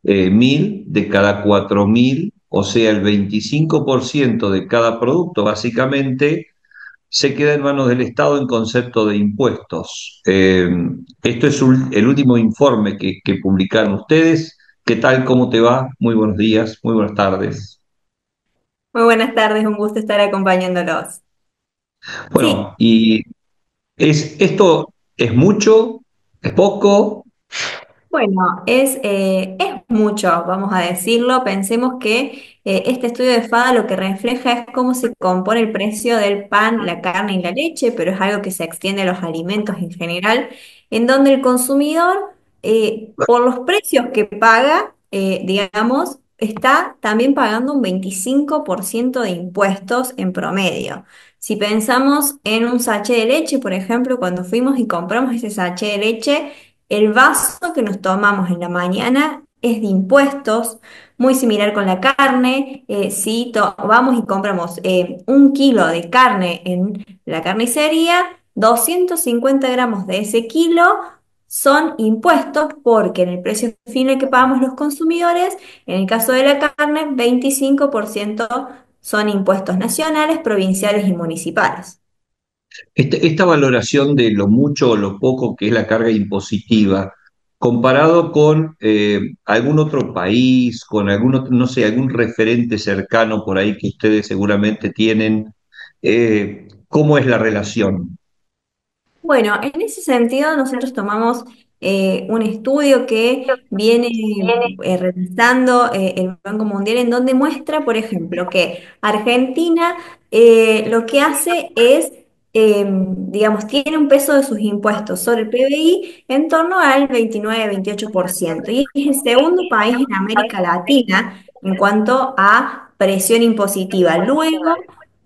1.000 de cada 4.000, o sea, el 25% de cada producto, básicamente, se queda en manos del Estado en concepto de impuestos. Esto es el último informe que publicaron ustedes. ¿Qué tal? ¿Cómo te va? Muy buenos días, muy buenas tardes. Muy buenas tardes, un gusto estar acompañándolos. Bueno, Sí, y esto es mucho, es poco. bueno, es mucho, vamos a decirlo. Pensemos que este estudio de FADA lo que refleja es cómo se compone el precio del pan, la carne y la leche, pero es algo que se extiende a los alimentos en general, en donde el consumidor, por los precios que paga, digamos, está también pagando un 25% de impuestos en promedio. Si pensamos en un sachet de leche, por ejemplo, cuando fuimos y compramos ese sachet de leche, el vaso que nos tomamos en la mañana es de impuestos, muy similar con la carne. Si vamos y compramos 1 kilo de carne en la carnicería, 250 gramos de ese kilo son impuestos porque en el precio final que pagamos los consumidores, en el caso de la carne, 25% son impuestos nacionales, provinciales y municipales. Esta valoración de lo mucho o lo poco que es la carga impositiva, comparado con algún otro país, con algún otro, no sé, algún referente cercano por ahí que ustedes seguramente tienen, ¿cómo es la relación? Bueno, en ese sentido nosotros tomamos un estudio que viene realizando el Banco Mundial en donde muestra, por ejemplo, que Argentina lo que hace es, digamos, tiene un peso de sus impuestos sobre el PBI en torno al 29-28% y es el segundo país en América Latina en cuanto a presión impositiva. Luego,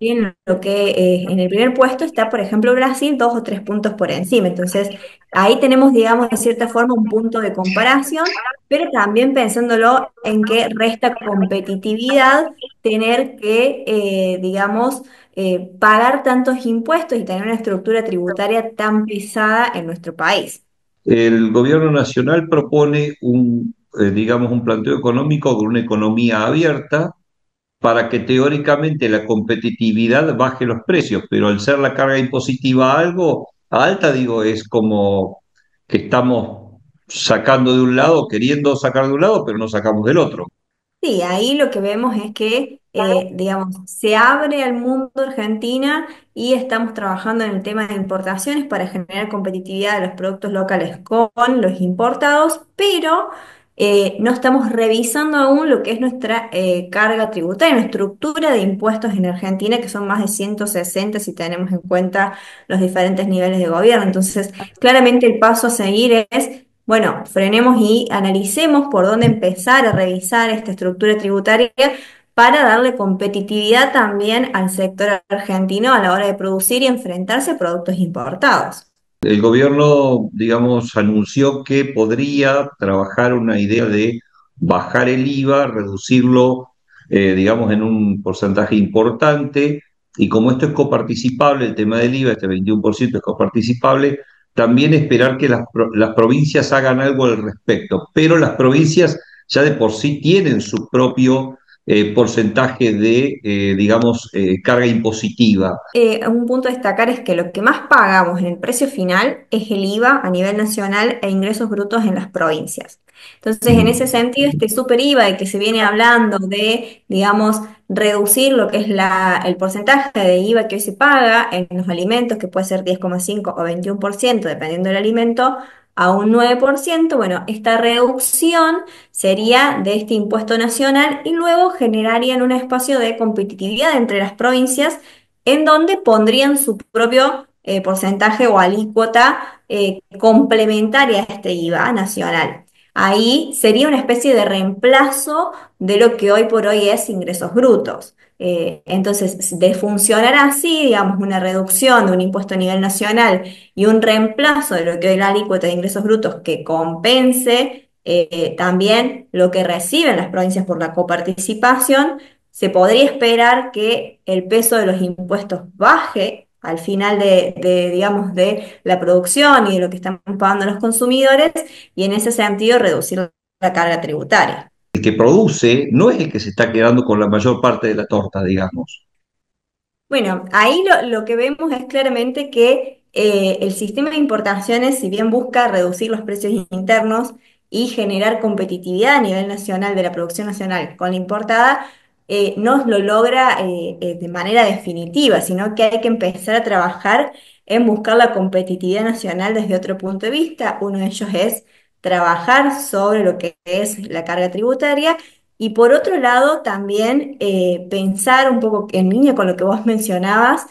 en lo que en el primer puesto está, por ejemplo, Brasil, 2 o 3 puntos por encima. Entonces, ahí tenemos, digamos, de cierta forma un punto de comparación, pero también pensándolo en que resta competitividad tener que, digamos, pagar tantos impuestos y tener una estructura tributaria tan pesada en nuestro país. El gobierno nacional propone digamos, un planteo económico con una economía abierta para que teóricamente la competitividad baje los precios, pero al ser la carga impositiva algo alta, digo, es como que estamos sacando de un lado, queriendo sacar de un lado, pero no sacamos del otro. Sí, ahí lo que vemos es que, digamos, se abre al mundo Argentina y estamos trabajando en el tema de importaciones para generar competitividad de los productos locales con los importados, pero no estamos revisando aún lo que es nuestra carga tributaria, nuestra estructura de impuestos en Argentina, que son más de 160 si tenemos en cuenta los diferentes niveles de gobierno. Entonces, claramente el paso a seguir es bueno, frenemos y analicemos por dónde empezar a revisar esta estructura tributaria para darle competitividad también al sector argentino a la hora de producir y enfrentarse a productos importados. El gobierno, digamos, anunció que podría trabajar una idea de bajar el IVA, reducirlo, digamos, en un porcentaje importante, y como esto es coparticipable, el tema del IVA, este 21% es coparticipable, también esperar que las provincias hagan algo al respecto, pero las provincias ya de por sí tienen su propio porcentaje de, digamos, carga impositiva. Un punto a destacar es que lo que más pagamos en el precio final es el IVA a nivel nacional e ingresos brutos en las provincias. Entonces, en ese sentido, este super IVA de que se viene hablando de, digamos, reducir lo que es el porcentaje de IVA que hoy se paga en los alimentos, que puede ser 10,5 o 21%, dependiendo del alimento, a un 9%. Bueno, esta reducción sería de este impuesto nacional y luego generarían un espacio de competitividad entre las provincias en donde pondrían su propio porcentaje o alícuota complementaria a este IVA nacional. Ahí sería una especie de reemplazo de lo que hoy por hoy es ingresos brutos. Entonces, de funcionar así, digamos, una reducción de un impuesto a nivel nacional y un reemplazo de lo que hoy es la alícuota de ingresos brutos que compense también lo que reciben las provincias por la coparticipación, se podría esperar que el peso de los impuestos baje al final digamos, de la producción y de lo que están pagando los consumidores y en ese sentido reducir la carga tributaria. El que produce no es el que se está quedando con la mayor parte de la torta, digamos. Bueno, ahí lo que vemos es claramente que el sistema de importaciones, si bien busca reducir los precios internos y generar competitividad a nivel nacional de la producción nacional con la importada, no lo logra de manera definitiva, sino que hay que empezar a trabajar en buscar la competitividad nacional desde otro punto de vista. Uno de ellos es trabajar sobre lo que es la carga tributaria y por otro lado, también pensar un poco en línea con lo que vos mencionabas,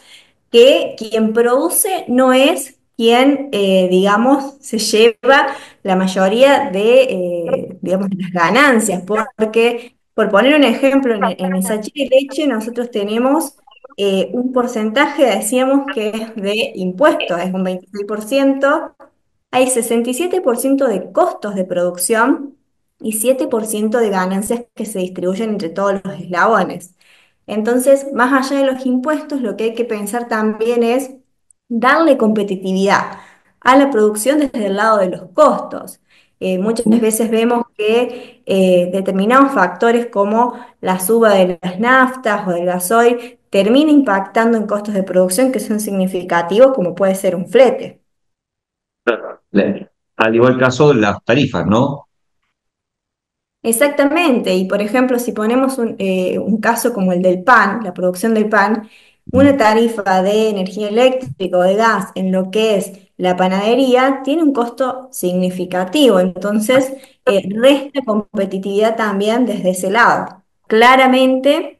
que quien produce no es quien, digamos, se lleva la mayoría de, digamos, las ganancias, porque, por poner un ejemplo, en el sachet de leche nosotros tenemos un porcentaje, decíamos que es de impuestos, es un 26%. Hay 67% de costos de producción y 7% de ganancias que se distribuyen entre todos los eslabones. Entonces, más allá de los impuestos, lo que hay que pensar también es darle competitividad a la producción desde el lado de los costos. Muchas veces vemos que determinados factores como la suba de las naftas o del gasoil termina impactando en costos de producción que son significativos, como puede ser un flete. Al igual caso de las tarifas, ¿no? Exactamente, y por ejemplo, si ponemos un caso como el del pan, la producción del pan, una tarifa de energía eléctrica o de gas en lo que es la panadería tiene un costo significativo, entonces resta competitividad también desde ese lado. Claramente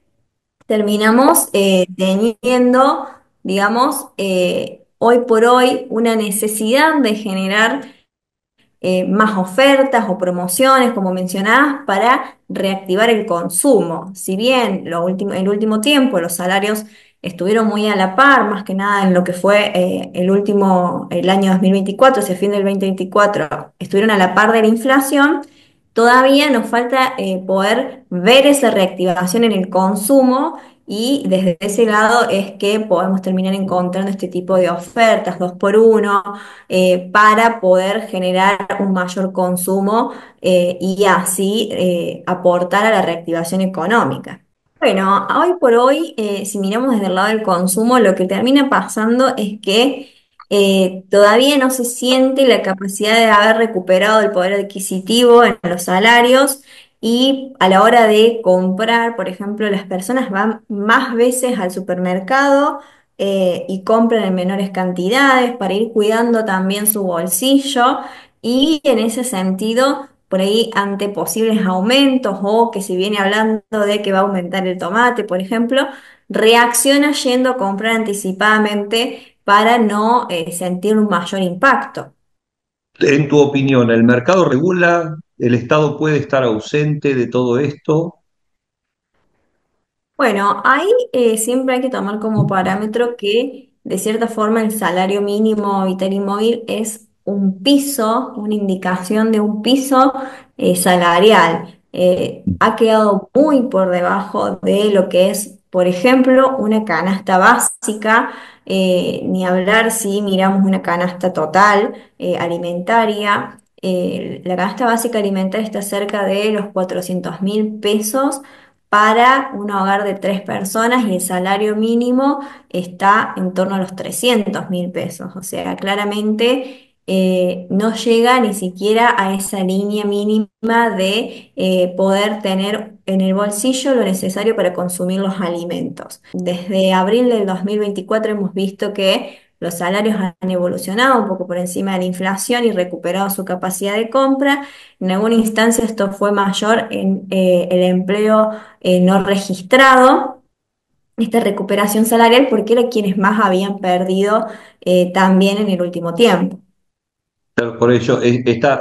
terminamos teniendo, digamos, hoy por hoy una necesidad de generar más ofertas o promociones, como mencionabas, para reactivar el consumo. Si bien el último tiempo los salarios estuvieron muy a la par, más que nada en lo que fue el año 2024, hacia el fin del 2024, estuvieron a la par de la inflación, todavía nos falta poder ver esa reactivación en el consumo. Y desde ese lado es que podemos terminar encontrando este tipo de ofertas, dos por uno, para poder generar un mayor consumo y así aportar a la reactivación económica. Bueno, hoy por hoy, si miramos desde el lado del consumo, lo que termina pasando es que todavía no se siente la capacidad de haber recuperado el poder adquisitivo en los salarios y a la hora de comprar, por ejemplo, las personas van más veces al supermercado y compran en menores cantidades para ir cuidando también su bolsillo y en ese sentido, por ahí ante posibles aumentos o que se viene hablando de que va a aumentar el tomate, por ejemplo, reacciona yendo a comprar anticipadamente para no sentir un mayor impacto. En tu opinión, ¿el mercado regula? ¿El Estado puede estar ausente de todo esto? Bueno, ahí siempre hay que tomar como parámetro que de cierta forma el salario mínimo vital y móvil es un piso, una indicación de un piso salarial. Ha quedado muy por debajo de lo que es, por ejemplo, una canasta básica, ni hablar si miramos una canasta total alimentaria. La canasta básica alimentaria está cerca de los 400.000 pesos para un hogar de tres personas y el salario mínimo está en torno a los 300.000 pesos. O sea, claramente no llega ni siquiera a esa línea mínima de poder tener en el bolsillo lo necesario para consumir los alimentos. Desde abril del 2024 hemos visto que los salarios han evolucionado un poco por encima de la inflación y recuperado su capacidad de compra. En alguna instancia esto fue mayor en el empleo no registrado, esta recuperación salarial, porque eran quienes más habían perdido también en el último tiempo. Claro, por ello,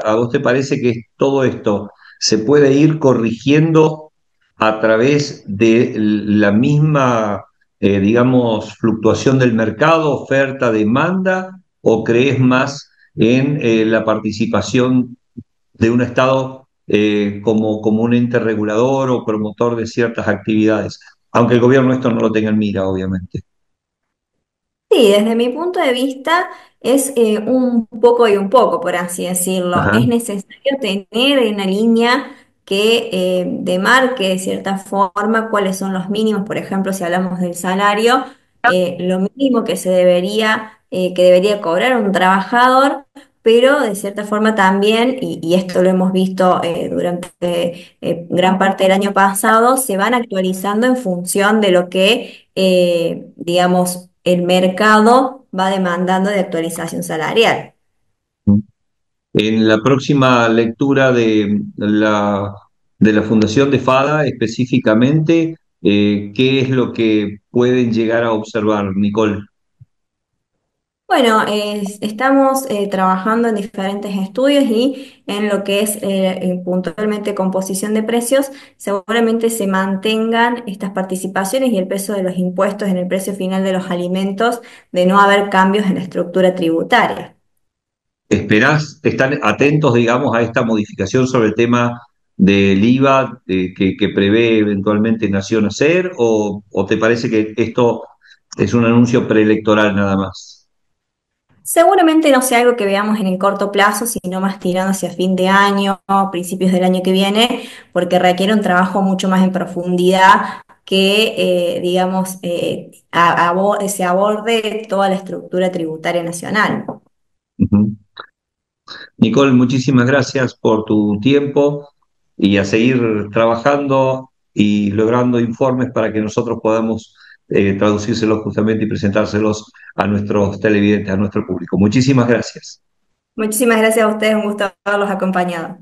¿a vos te parece que todo esto se puede ir corrigiendo a través de la misma, digamos, fluctuación del mercado, oferta, demanda, o crees más en la participación de un Estado como un ente regulador o promotor de ciertas actividades? Aunque el gobierno esto no lo tenga en mira, obviamente. Sí, desde mi punto de vista es un poco y un poco, por así decirlo. Ajá. Es necesario tener una línea que demarque de cierta forma cuáles son los mínimos. Por ejemplo, si hablamos del salario, lo mínimo que debería cobrar un trabajador, pero de cierta forma también, y esto lo hemos visto durante gran parte del año pasado, se van actualizando en función de lo que, digamos, el mercado va demandando de actualización salarial. En la próxima lectura de la Fundación de Fada, específicamente, ¿qué es lo que pueden llegar a observar, Nicole? Bueno, estamos trabajando en diferentes estudios y en lo que es puntualmente composición de precios, seguramente se mantengan estas participaciones y el peso de los impuestos en el precio final de los alimentos, de no haber cambios en la estructura tributaria. ¿Están atentos, digamos, a esta modificación sobre el tema del IVA que prevé eventualmente Nación hacer, o te parece que esto es un anuncio preelectoral nada más? Seguramente no sea algo que veamos en el corto plazo, sino más tirando hacia fin de año, principios del año que viene, porque requiere un trabajo mucho más en profundidad que, digamos, se aborde toda la estructura tributaria nacional. Ujú. Nicole, muchísimas gracias por tu tiempo y a seguir trabajando y logrando informes para que nosotros podamos traducírselos justamente y presentárselos a nuestros televidentes, a nuestro público. Muchísimas gracias. Muchísimas gracias a ustedes, un gusto haberlos acompañado.